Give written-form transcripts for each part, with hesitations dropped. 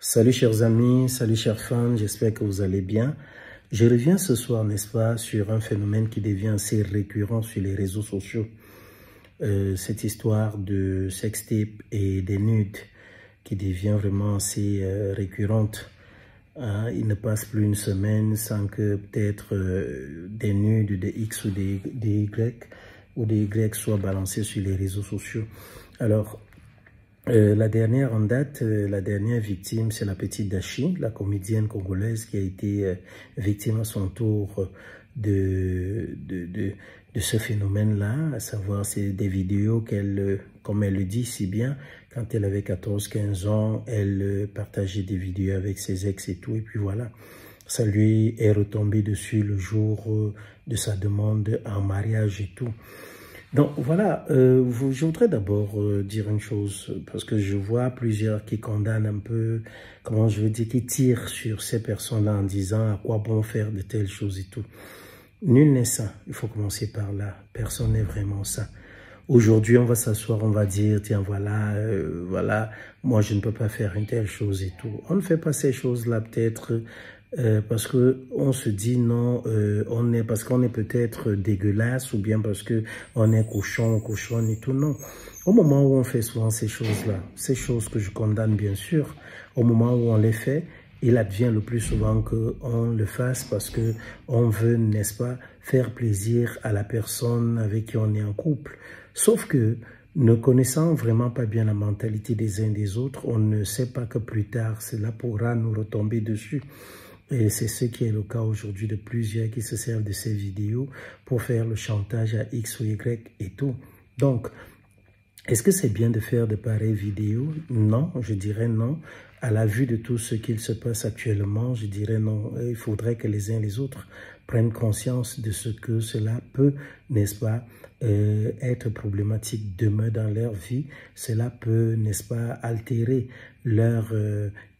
Salut chers amis, salut chers fans, j'espère que vous allez bien. Je reviens ce soir, n'est-ce pas, sur un phénomène qui devient assez récurrent sur les réseaux sociaux. Cette histoire de sextape et des nudes qui devient vraiment assez récurrente. Il ne passe plus une semaine sans que peut-être des nudes de X ou des Y soient balancés sur les réseaux sociaux. Alors, la dernière en date, la dernière victime, c'est la petite Dashi, la comédienne congolaise qui a été victime à son tour de ce phénomène-là, à savoir c'est des vidéos qu'elle, comme elle le dit si bien, quand elle avait 14-15 ans, elle partageait des vidéos avec ses ex et tout, et puis voilà, ça lui est retombé dessus le jour de sa demande en mariage et tout. Donc voilà, je voudrais d'abord dire une chose, parce que je vois plusieurs qui condamnent un peu, comment je veux dire, qui tirent sur ces personnes-là en disant à quoi bon faire de telles choses et tout. Nul n'est saint, il faut commencer par là, personne n'est vraiment saint. Aujourd'hui, on va s'asseoir, on va dire, tiens, voilà, moi je ne peux pas faire une telle chose et tout. On ne fait pas ces choses-là peut-être parce que on se dit non, parce qu'on est peut-être dégueulasse ou bien parce que on est cochon, cochonne et tout. Non. Au moment où on fait souvent ces choses-là, ces choses que je condamne bien sûr, au moment où on les fait, il advient le plus souvent qu'on le fasse parce que on veut, n'est-ce pas, faire plaisir à la personne avec qui on est en couple. Sauf que, ne connaissant vraiment pas bien la mentalité des uns des autres, on ne sait pas que plus tard, cela pourra nous retomber dessus. Et c'est ce qui est le cas aujourd'hui de plusieurs qui se servent de ces vidéos pour faire le chantage à X ou Y et tout. Donc, est-ce que c'est bien de faire de pareilles vidéos? Non, je dirais non. À la vue de tout ce qu'il se passe actuellement, je dirais non. Il faudrait que les uns et les autres prennent conscience de ce que cela peut, n'est-ce pas, être problématique demain dans leur vie. Cela peut, n'est-ce pas, altérer leur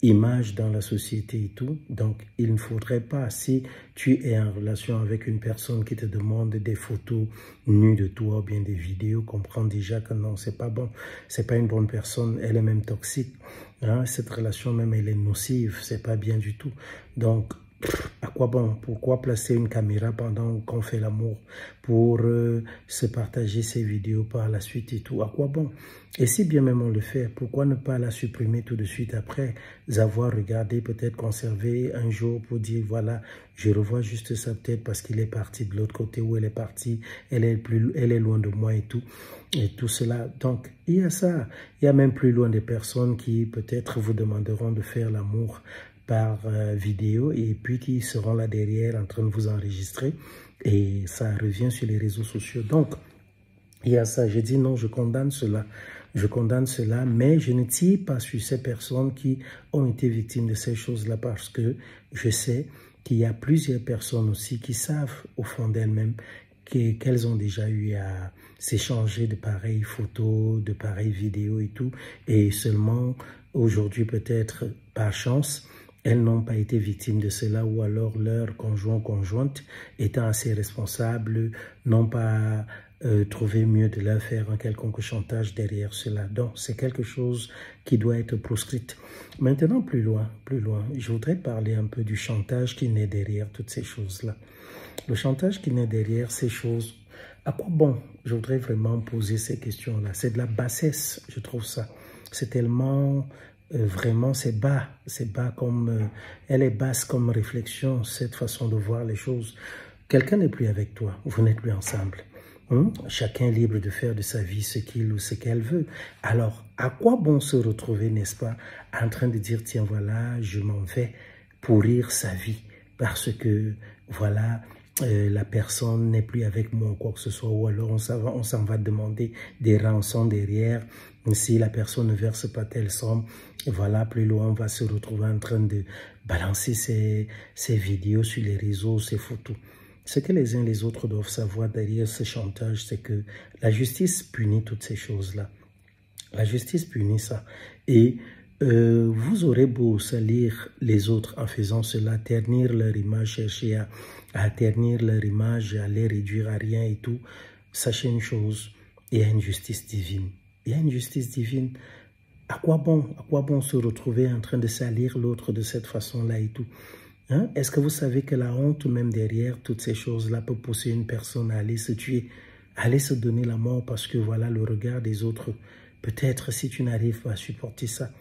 image dans la société et tout. Donc, il ne faudrait pas, si tu es en relation avec une personne qui te demande des photos nues de toi ou bien des vidéos, comprends déjà que non, c'est pas bon. C'est pas une bonne personne, elle est même toxique. Hein? Cette relation même, elle est nocive, c'est pas bien du tout. Donc, à quoi bon? Pourquoi placer une caméra pendant qu'on fait l'amour pour se partager ces vidéos par la suite et tout? À quoi bon? Et si bien même on le fait, pourquoi ne pas la supprimer tout de suite après avoir regardé, peut-être conserver un jour pour dire voilà, je revois juste ça peut-être parce qu'il est parti de l'autre côté où elle est partie, elle est loin de moi et tout cela. Donc, il y a ça. Il y a même plus loin des personnes qui peut-être vous demanderont de faire l'amour par vidéo et puis qui seront là derrière en train de vous enregistrer et ça revient sur les réseaux sociaux. Donc, il y a ça. Je dis non, je condamne cela. Je condamne cela, mais je ne tire pas sur ces personnes qui ont été victimes de ces choses-là parce que je sais qu'il y a plusieurs personnes aussi qui savent au fond d'elles-mêmes qu'elles ont déjà eu à s'échanger de pareilles photos, de pareilles vidéos et tout. Et seulement aujourd'hui, peut-être par chance, elles n'ont pas été victimes de cela ou alors leur conjoint, conjointe, étant assez responsables, n'ont pas trouvé mieux de leur faire un quelconque chantage derrière cela. Donc, c'est quelque chose qui doit être proscrite. Maintenant, plus loin, je voudrais parler un peu du chantage qui naît derrière toutes ces choses-là. Le chantage qui naît derrière ces choses, à quoi bon? Je voudrais vraiment poser ces questions-là. C'est de la bassesse, je trouve ça. C'est tellement... vraiment, c'est bas comme... elle est basse comme réflexion, cette façon de voir les choses. Quelqu'un n'est plus avec toi, vous n'êtes plus ensemble. Chacun est libre de faire de sa vie ce qu'il ou ce qu'elle veut. Alors, à quoi bon se retrouver, n'est-ce pas, en train de dire, tiens, voilà, je m'en vais pourrir sa vie parce que, voilà... la personne n'est plus avec moi ou quoi que ce soit, ou alors on s'en va demander des rançons derrière. Si la personne ne verse pas telle somme, voilà, plus loin, on va se retrouver en train de balancer ces vidéos sur les réseaux, ces photos. Ce que les uns et les autres doivent savoir derrière ce chantage, c'est que la justice punit toutes ces choses-là. La justice punit ça. Et vous aurez beau salir les autres en faisant cela, ternir leur image, chercher à ternir leur image, à les réduire à rien et tout. Sachez une chose, il y a une justice divine. Il y a une justice divine. À quoi bon se retrouver en train de salir l'autre de cette façon-là et tout? Hein? Est-ce que vous savez que la honte, même derrière toutes ces choses-là, peut pousser une personne à aller se tuer, à aller se donner la mort parce que voilà le regard des autres. Peut-être si tu n'arrives pas à supporter ça,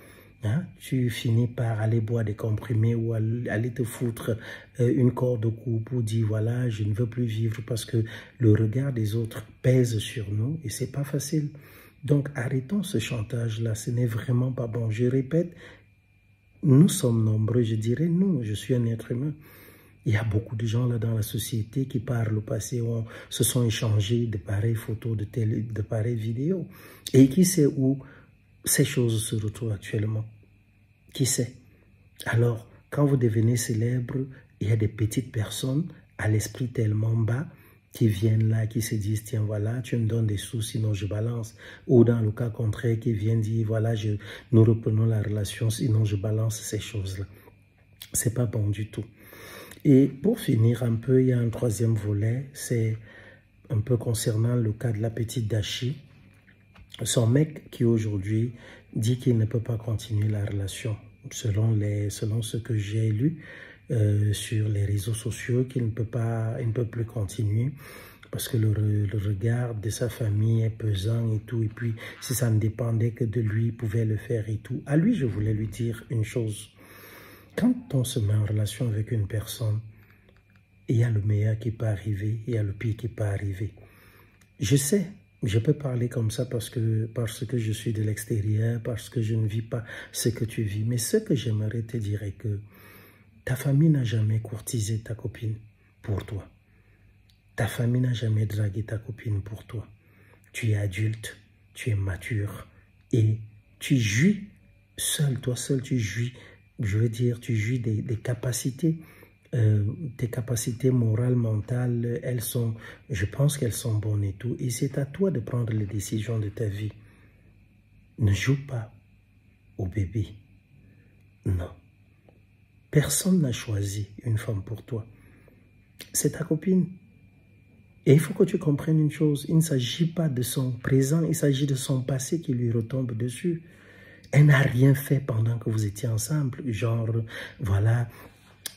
hein, tu finis par aller boire des comprimés ou aller te foutre une corde au cou pour dire voilà, je ne veux plus vivre parce que le regard des autres pèse sur nous et c'est pas facile. Donc arrêtons ce chantage-là, ce n'est vraiment pas bon. Je répète, nous sommes nombreux, je dirais nous, je suis un être humain. Il y a beaucoup de gens là dans la société qui par le passé se sont échangés de pareilles photos, de pareilles vidéos. Et qui sait où ces choses se retrouvent actuellement? Qui sait? Alors, quand vous devenez célèbre, il y a des petites personnes à l'esprit tellement bas qui viennent là, qui se disent, tiens, voilà, tu me donnes des sous, sinon je balance. Ou dans le cas contraire, qui viennent dire, voilà, nous reprenons la relation, sinon je balance ces choses-là. C'est pas bon du tout. Et pour finir un peu, il y a un troisième volet, c'est un peu concernant le cas de la petite Dashi. Son mec qui aujourd'hui dit qu'il ne peut pas continuer la relation, selon ce que j'ai lu sur les réseaux sociaux, qu'il ne peut plus continuer parce que le regard de sa famille est pesant et tout. Et puis, si ça ne dépendait que de lui, il pouvait le faire et tout. À lui, je voulais lui dire une chose. Quand on se met en relation avec une personne, il y a le meilleur qui peut arriver, il y a le pire qui peut arriver. Je sais, je peux parler comme ça parce que je suis de l'extérieur, parce que je ne vis pas ce que tu vis. Mais ce que j'aimerais te dire est que ta famille n'a jamais courtisé ta copine pour toi. Ta famille n'a jamais dragué ta copine pour toi. Tu es adulte, tu es mature et tu jouis seul, toi seul tu jouis. Je veux dire, tu jouis des capacités, tes capacités morales, mentales, je pense qu'elles sont bonnes et tout. Et c'est à toi de prendre les décisions de ta vie. Ne joue pas au bébé. Non. Personne n'a choisi une femme pour toi. C'est ta copine. Et il faut que tu comprennes une chose. Il ne s'agit pas de son présent, il s'agit de son passé qui lui retombe dessus. Elle n'a rien fait pendant que vous étiez ensemble. Genre, voilà,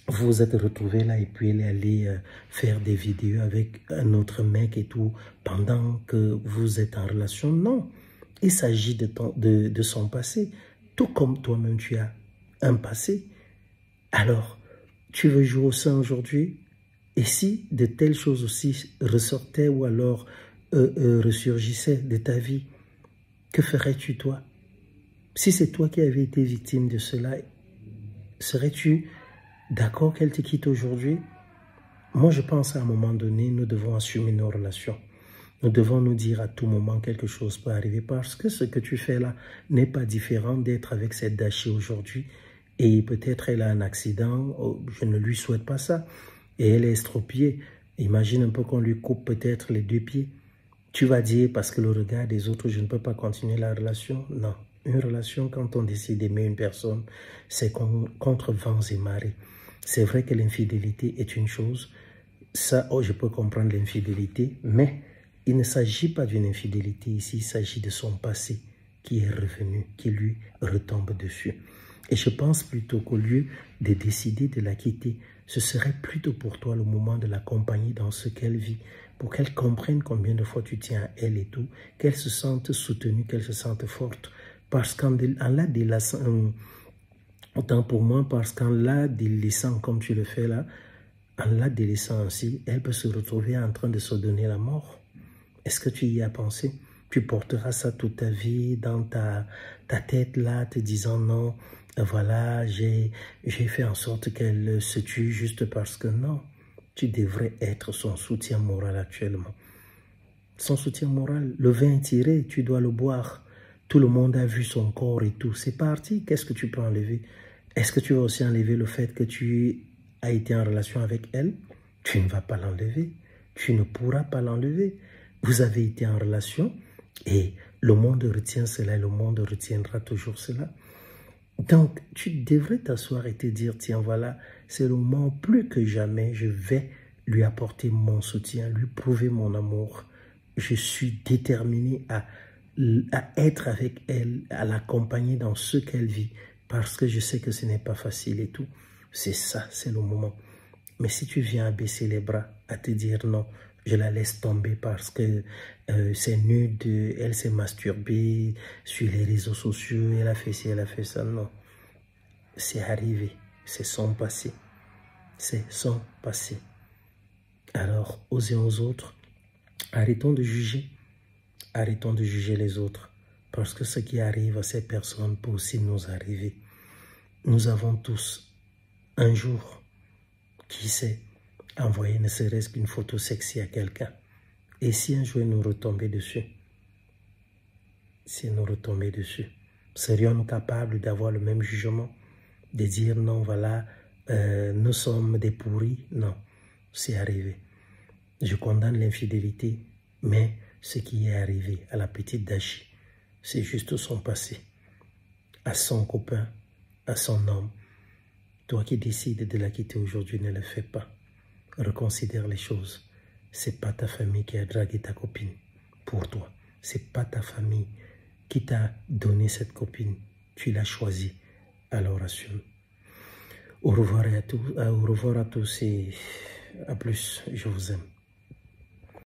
vous vous êtes retrouvés là et puis elle est allée faire des vidéos avec un autre mec et tout pendant que vous êtes en relation. Non, il s'agit de son passé. Tout comme toi-même, tu as un passé. Alors, tu veux jouer au sein aujourd'hui? Et si de telles choses aussi ressortaient ou alors ressurgissaient de ta vie, que ferais-tu toi? Si c'est toi qui avais été victime de cela, serais-tu d'accord qu'elle te quitte aujourd'hui? Moi, je pense qu'à un moment donné, nous devons assumer nos relations. Nous devons nous dire à tout moment quelque chose peut arriver parce que ce que tu fais là n'est pas différent d'être avec cette Dashi aujourd'hui. Et peut-être elle a un accident, je ne lui souhaite pas ça. Et elle est estropiée. Imagine un peu qu'on lui coupe peut-être les 2 pieds. Tu vas dire parce que le regard des autres, je ne peux pas continuer la relation. Non. Une relation, quand on décide d'aimer une personne, c'est contre vents et marées. C'est vrai que l'infidélité est une chose. Ça, je peux comprendre l'infidélité, mais il ne s'agit pas d'une infidélité ici. Il s'agit de son passé qui est revenu, qui lui retombe dessus. Et je pense plutôt qu'au lieu de décider de la quitter, ce serait plutôt pour toi le moment de l'accompagner dans ce qu'elle vit, pour qu'elle comprenne combien de fois tu tiens à elle et tout, qu'elle se sente soutenue, qu'elle se sente forte. Parce qu'en la délaissant, autant pour moi, parce qu'en la délaissant comme tu le fais là, en la délaissant ainsi, elle peut se retrouver en train de se donner la mort. Est-ce que tu y as pensé? Tu porteras ça toute ta vie dans ta tête là, te disant non, voilà, j'ai fait en sorte qu'elle se tue juste parce que non. Tu devrais être son soutien moral actuellement. Son soutien moral, le vin est tiré, tu dois le boire. Tout le monde a vu son corps et tout. C'est parti. Qu'est-ce que tu peux enlever? Est-ce que tu vas aussi enlever le fait que tu as été en relation avec elle? Tu ne vas pas l'enlever. Tu ne pourras pas l'enlever. Vous avez été en relation et le monde retient cela et le monde retiendra toujours cela. Donc, tu devrais t'asseoir et te dire, tiens, voilà, c'est le moment plus que jamais, je vais lui apporter mon soutien, lui prouver mon amour. Je suis déterminé à à être avec elle, à l'accompagner dans ce qu'elle vit, parce que je sais que ce n'est pas facile et tout. C'est ça, c'est le moment. Mais si tu viens à baisser les bras, à te dire non, je la laisse tomber parce que c'est nude, elle s'est masturbée sur les réseaux sociaux, elle a fait ci, elle a fait ça, non. C'est arrivé, c'est son passé. C'est son passé. Alors, aux uns aux autres, arrêtons de juger. Arrêtons de juger les autres. Parce que ce qui arrive à ces personnes peut aussi nous arriver. Nous avons tous, un jour, qui sait, envoyé ne serait-ce qu'une photo sexy à quelqu'un. Et si un jour nous retombait dessus, si nous retombait dessus, serions-nous capables d'avoir le même jugement? De dire non, voilà, nous sommes des pourris? Non, c'est arrivé. Je condamne l'infidélité, mais ce qui est arrivé à la petite Dachi, c'est juste son passé. À son copain, à son homme. Toi qui décides de la quitter aujourd'hui, ne le fais pas. Reconsidère les choses. C'est pas ta famille qui a dragué ta copine pour toi. C'est pas ta famille qui t'a donné cette copine. Tu l'as choisie. Alors assume. Au revoir à tous et à plus. Je vous aime.